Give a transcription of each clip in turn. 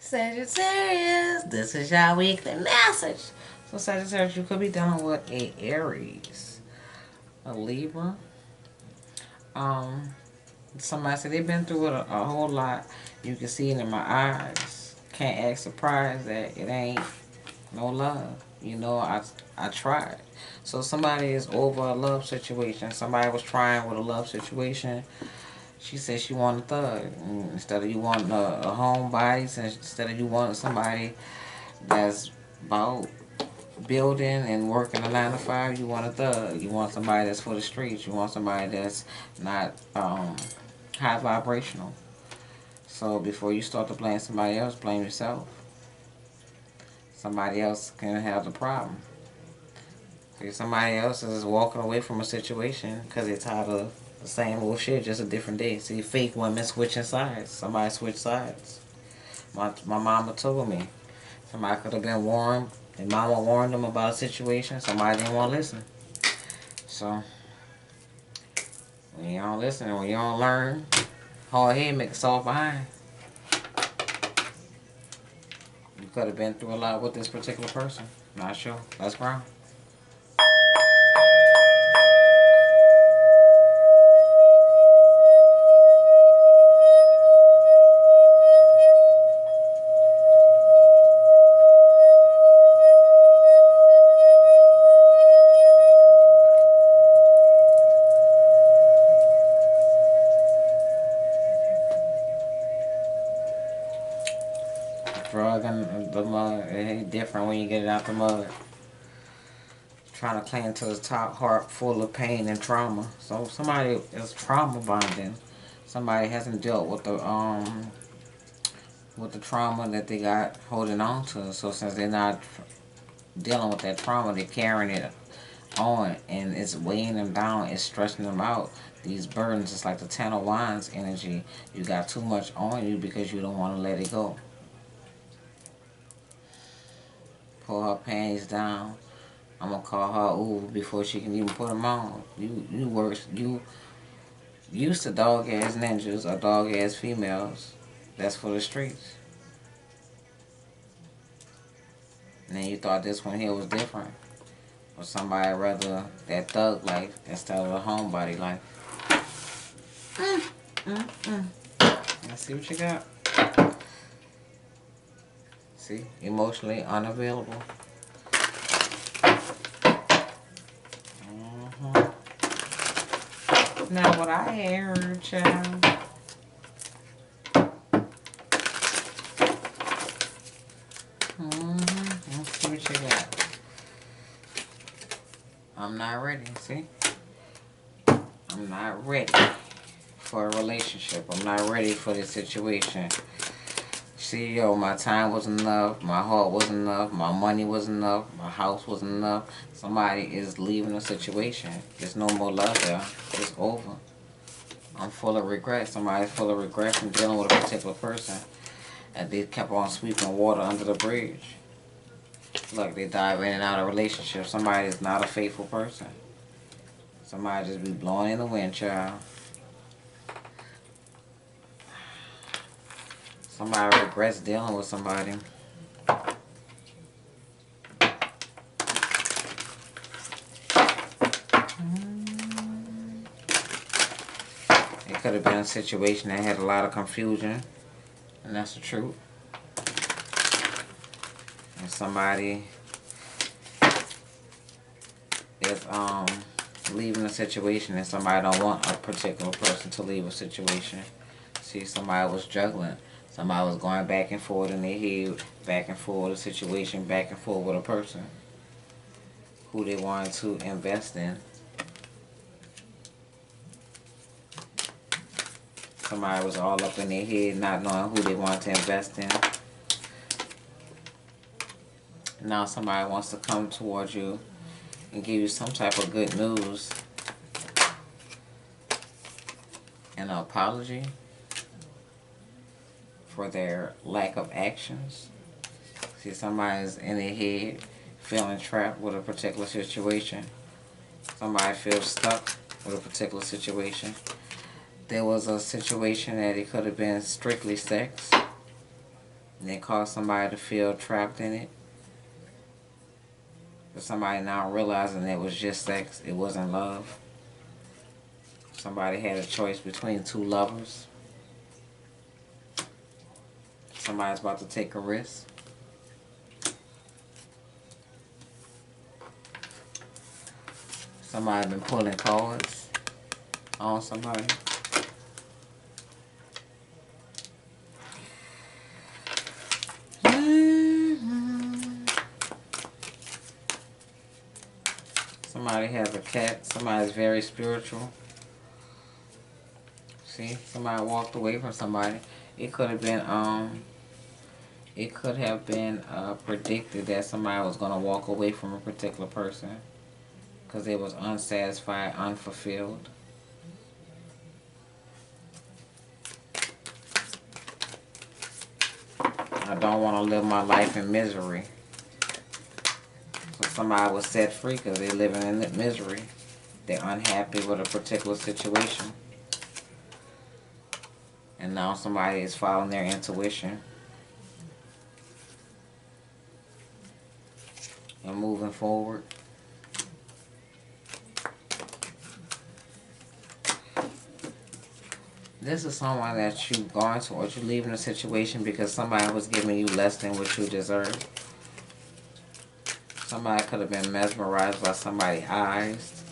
Sagittarius, this is your weekly message. So Sagittarius, you could be dealing with a Aries, a Libra. Um, Somebody said they've been through it a whole lot. You can see it in my eyes. Can't act surprised that it ain't no love. You know, I tried. So somebody is over a love situation. Somebody was trying with a love situation. She said she wanted a thug. Instead of you wanting a homebody, instead of you wanting somebody that's about building and working a 9 to 5, you want a thug. You want somebody that's for the streets. You want somebody that's not high vibrational. So before you start to blame somebody else, blame yourself. Somebody else can have the problem. See, somebody else is walking away from a situation because they're tired of the same old shit, just a different day. See, fake women switching sides. Somebody switched sides. My mama told me. Somebody could have been warned. Their mama warned them about a situation. Somebody didn't want to listen. So, when you don't listen and when you don't learn, hard head make a soft behind. You could have been through a lot with this particular person. Not sure. That's brown. Drug in the mud, it ain't different when you get it out the mud. Trying to cling to the top, heart full of pain and trauma. So somebody is trauma bonding. Somebody hasn't dealt with the trauma that they got holding on to. So since they're not dealing with that trauma, they're carrying it on, and it's weighing them down, it's stressing them out. These burdens, it's like the Ten of Wands energy. You got too much on you because you don't want to let it go. Pull her panties down. I'm gonna call her Uber before she can even put them on. You used to dog ass ninjas or dog ass females. That's for the streets. And then you thought this one here was different. Or somebody rather that thug life instead of the homebody life. Let's see what you got. See, emotionally unavailable. Now what I heard, child. Let's see what you got. I'm not ready, see? I'm not ready for a relationship. I'm not ready for this situation. See, yo, my time wasn't enough, my heart wasn't enough, my money wasn't enough, my house wasn't enough. Somebody is leaving a situation. There's no more love there. It's over. I'm full of regret. Somebody's full of regret from dealing with a particular person. And they kept on sweeping water under the bridge. Look, they dive in and out of relationships. Somebody is not a faithful person. Somebody just be blowing in the wind, child. Somebody regrets dealing with somebody. It could have been a situation that had a lot of confusion. And that's the truth. And somebody is leaving a situation and somebody don't want a particular person to leave a situation. See, somebody was juggling. Somebody was going back and forth in their head, back and forth a situation, back and forth with a person who they wanted to invest in. Somebody was all up in their head, not knowing who they wanted to invest in. Now somebody wants to come towards you and give you some type of good news and an apology for their lack of actions. See, somebody's in their head feeling trapped with a particular situation. Somebody feels stuck with a particular situation. There was a situation that it could have been strictly sex. And it caused somebody to feel trapped in it. But somebody now realizing it was just sex, it wasn't love. Somebody had a choice between two lovers. Somebody's about to take a risk. Somebody been pulling cards on somebody. Somebody has a cat. Somebody's very spiritual. See, somebody walked away from somebody. It could have been predicted that somebody was gonna walk away from a particular person because they was unsatisfied, unfulfilled. I don't want to live my life in misery. So somebody was set free because they're living in misery. They're unhappy with a particular situation. And now somebody is following their intuition and moving forward. This is someone that you going to, or you leaving a situation because somebody was giving you less than what you deserve. Somebody could have been mesmerized by somebody's eyes.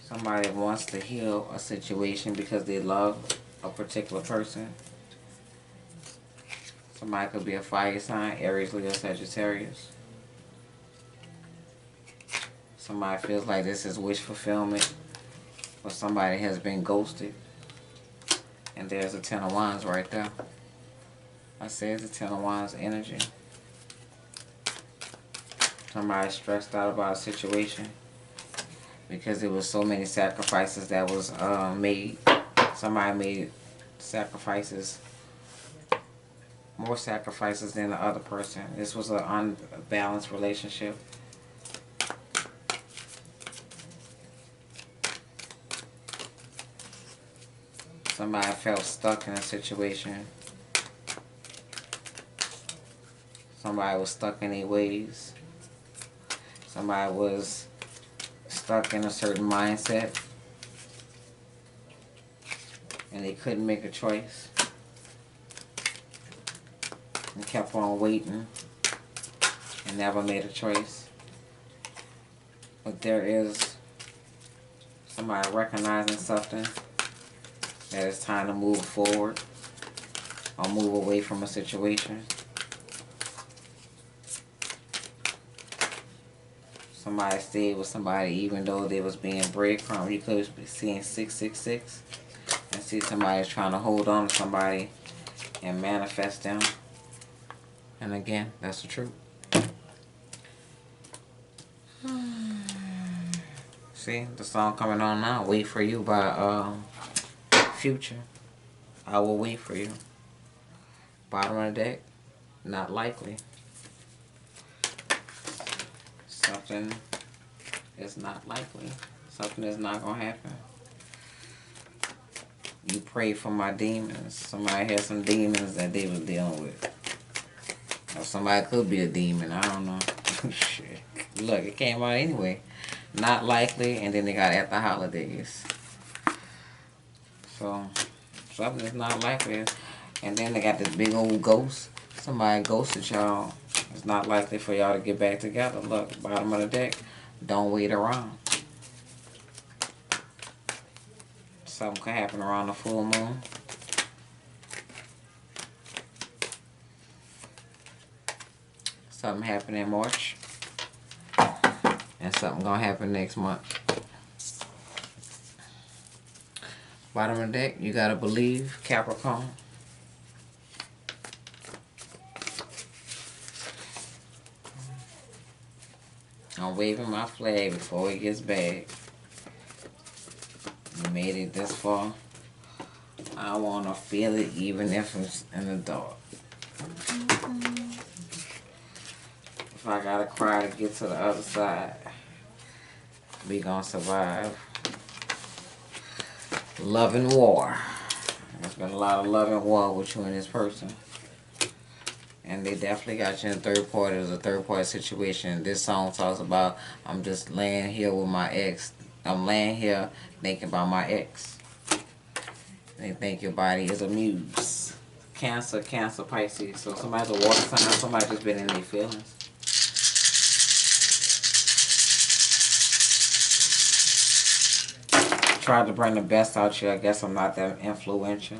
Somebody wants to heal a situation because they love a particular person. Somebody could be a fire sign, Aries, Leo, Sagittarius. Somebody feels like this is wish fulfillment, or somebody has been ghosted. And there's a Ten of Wands right there. I said the Ten of Wands energy. Somebody's stressed out about a situation because there was so many sacrifices that was made. Somebody made sacrifices, more sacrifices than the other person. This was an unbalanced relationship. Somebody felt stuck in a situation. Somebody was stuck in their ways. Somebody was stuck in a certain mindset. And they couldn't make a choice. And kept on waiting. And never made a choice. But there is somebody recognizing something. That it's time to move forward or move away from a situation. Somebody stayed with somebody even though they was being breadcrumbed. You could be seeing 666 and see somebody trying to hold on to somebody and manifest them. And again, that's the truth. See, the song coming on now, Wait For You by Future. I Will Wait For You. Bottom of the deck, not likely. Something is not likely. Something is not going to happen. You pray for my demons. Somebody had some demons that they was dealing with. Or somebody could be a demon. I don't know. Shit. Look, it came out anyway. Not likely, and then they got at the holidays. So, something is not likely. And then they got this big old ghost. Somebody ghosted y'all. It's not likely for y'all to get back together. Look, bottom of the deck. Don't wait around. Something could happen around the full moon. Something happened in March. And something gonna happen next month. Bottom of the deck, you gotta believe, Capricorn. I'm waving my flag before it gets bad. You made it this far. I wanna feel it even if it's in the dark. If I gotta cry to get to the other side, we gonna survive. Love and war. There's been a lot of love and war with you and this person. And they definitely got you in third party. It's a third party situation. This song talks about, I'm just laying here with my ex. I'm laying here thinking about my ex. They think your body is a muse. Cancer, Cancer, Pisces. So somebody's a water sign. Somebody just been in their feelings. Tried to bring the best out you. I guess I'm not that influential.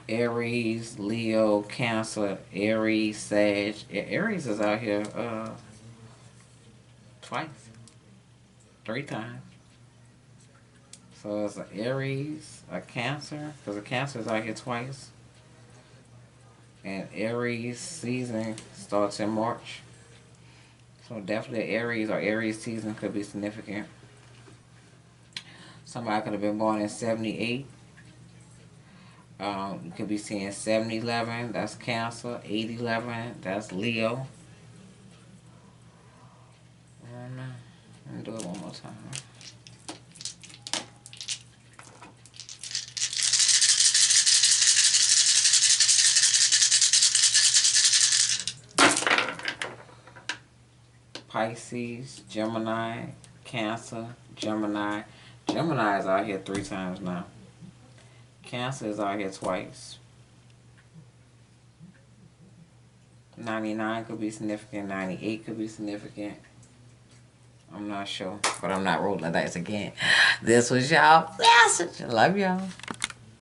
Aries, Leo, Cancer, Aries, Sag. Aries is out here twice. 3 times. So it's an Aries, a Cancer, because a Cancer is out here twice. And Aries season starts in March. So definitely Aries or Aries season could be significant. Somebody could have been born in 78. You could be seeing 7-11, that's Cancer. 8-11, that's Leo. I don't know. Let me do it one more time. Pisces, Gemini, Cancer, Gemini. Gemini is out here 3 times now. Cancer is out here twice. 99 could be significant. 98 could be significant. I'm not sure, but I'm not rolling the dice again. This was y'all message. Love y'all.